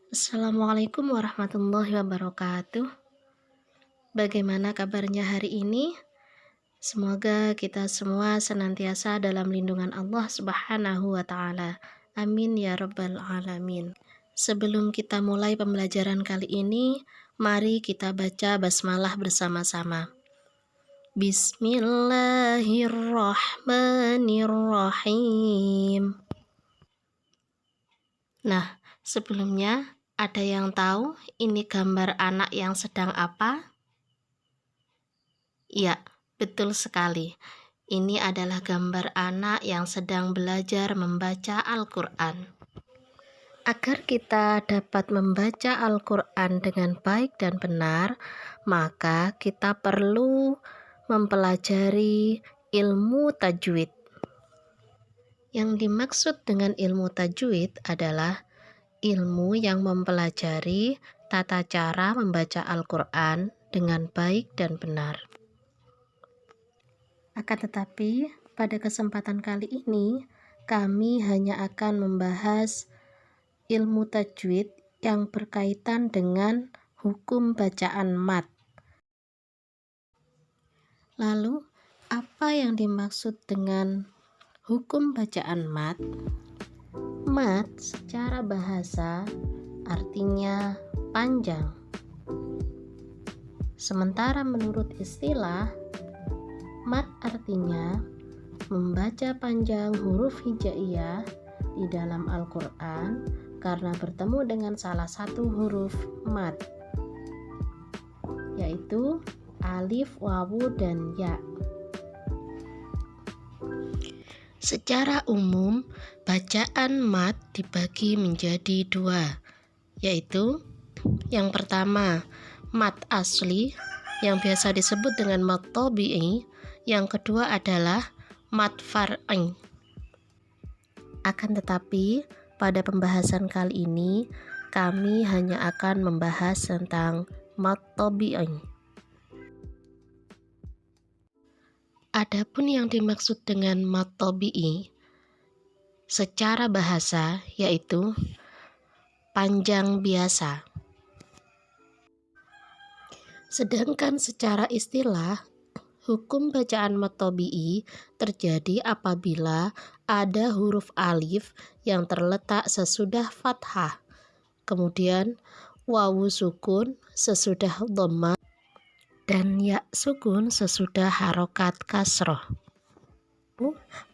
Assalamualaikum warahmatullahi wabarakatuh. Bagaimana kabarnya hari ini? Semoga kita semua senantiasa dalam lindungan Allah Subhanahu wa Ta'ala. Amin ya Rabbal 'Alamin. Sebelum kita mulai pembelajaran kali ini, mari kita baca basmalah bersama-sama. Bismillahirrahmanirrahim. Nah, sebelumnya, ada yang tahu ini gambar anak yang sedang apa? Ya, betul sekali. Ini adalah gambar anak yang sedang belajar membaca Al-Quran. Agar kita dapat membaca Al-Quran dengan baik dan benar, maka kita perlu mempelajari ilmu tajwid. Yang dimaksud dengan ilmu tajwid adalah ilmu yang mempelajari tata cara membaca Al-Quran dengan baik dan benar. Akan tetapi, pada kesempatan kali ini, kami hanya akan membahas ilmu tajwid yang berkaitan dengan hukum bacaan mad. Lalu, apa yang dimaksud dengan hukum bacaan mad? Mad secara bahasa artinya panjang. Sementara menurut istilah, mad artinya membaca panjang huruf hijaiyah di dalam Al-Quran karena bertemu dengan salah satu huruf mad, yaitu alif, wawu, dan ya. Secara umum, bacaan mad dibagi menjadi dua, yaitu yang pertama, mad asli yang biasa disebut dengan mad tabi'i, yang kedua adalah mad far'i. Akan tetapi, pada pembahasan kali ini, kami hanya akan membahas tentang mad tabi'i. Adapun yang dimaksud dengan mad tabi'i secara bahasa yaitu panjang biasa. Sedangkan secara istilah, hukum bacaan mad tabi'i terjadi apabila ada huruf alif yang terletak sesudah fathah, kemudian wawu sukun sesudah dhammah, dan ya sukun sesudah harokat kasroh.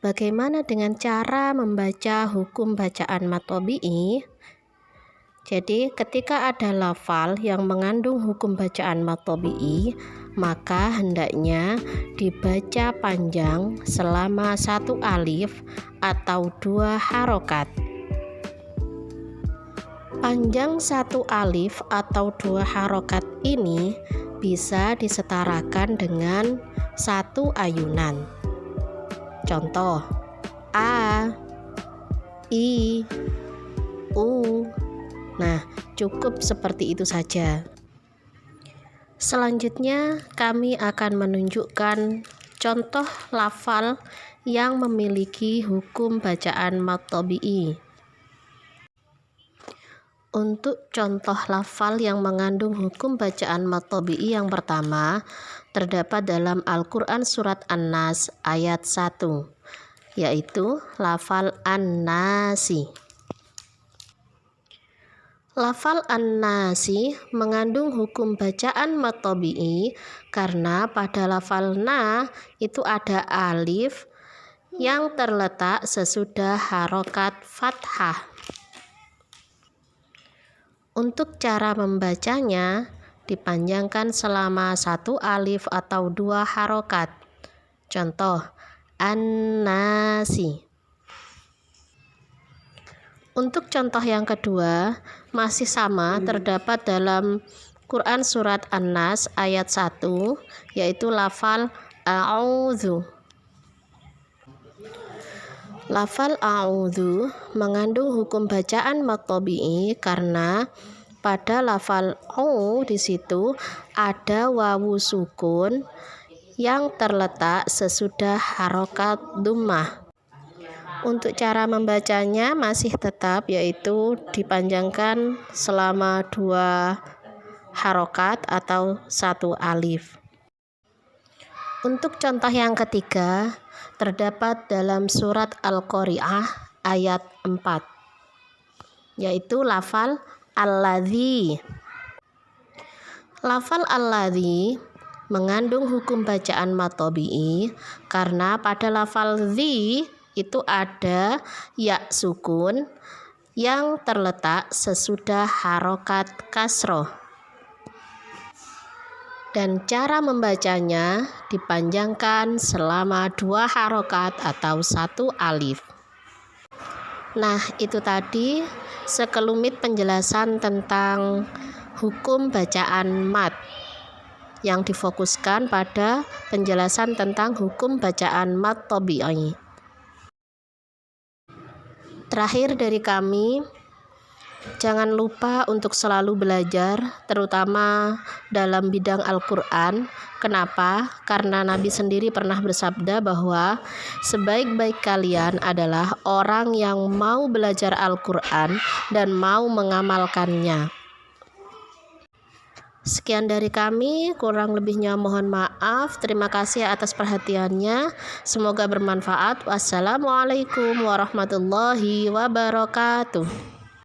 Bagaimana dengan cara membaca hukum bacaan mad tabi'i? Jadi, ketika ada lafal yang mengandung hukum bacaan mad tabi'i, maka hendaknya dibaca panjang selama 1 alif atau 2 harokat. Panjang 1 alif atau 2 harokat ini bisa disetarakan dengan 1 ayunan. Contoh, A, I, U. Nah, cukup seperti itu saja. Selanjutnya, kami akan menunjukkan contoh lafal yang memiliki hukum bacaan mad tabi'i. Untuk contoh lafal yang mengandung hukum bacaan mad tabi'i yang pertama, terdapat dalam Al-Quran Surat An-Nas ayat 1, yaitu lafal An-Nasi. Lafal An-Nasi mengandung hukum bacaan mad tabi'i karena pada lafal na itu ada alif yang terletak sesudah harokat fathah. Untuk cara membacanya, dipanjangkan selama 1 alif atau 2 harokat. Contoh, An-Nasi. Untuk contoh yang kedua, masih sama, terdapat dalam Quran Surat An-Nas ayat 1, yaitu lafal A'udzu. Lafal a'udzu mengandung hukum bacaan mad tabi'i karena pada lafal au di situ ada wawu sukun yang terletak sesudah harokat dhammah. Untuk cara membacanya masih tetap, yaitu dipanjangkan selama 2 harokat atau 1 alif. Untuk contoh yang ketiga terdapat dalam surat Al-Qari'ah ayat 4, yaitu lafal alladzi. Lafal alladzi mengandung hukum bacaan mad tabi'i karena pada lafal dzi itu ada ya sukun yang terletak sesudah harokat kasroh. Dan cara membacanya dipanjangkan selama 2 harokat atau 1 alif. Nah, itu tadi sekelumit penjelasan tentang hukum bacaan mad yang difokuskan pada penjelasan tentang hukum bacaan mad tabi'i. Terakhir dari kami, jangan lupa untuk selalu belajar, terutama dalam bidang Al-Quran. Kenapa? Karena Nabi sendiri pernah bersabda bahwa sebaik-baik kalian adalah orang yang mau belajar Al-Quran dan mau mengamalkannya. Sekian dari kami, kurang lebihnya mohon maaf. Terima kasih atas perhatiannya. Semoga bermanfaat. Wassalamualaikum warahmatullahi wabarakatuh.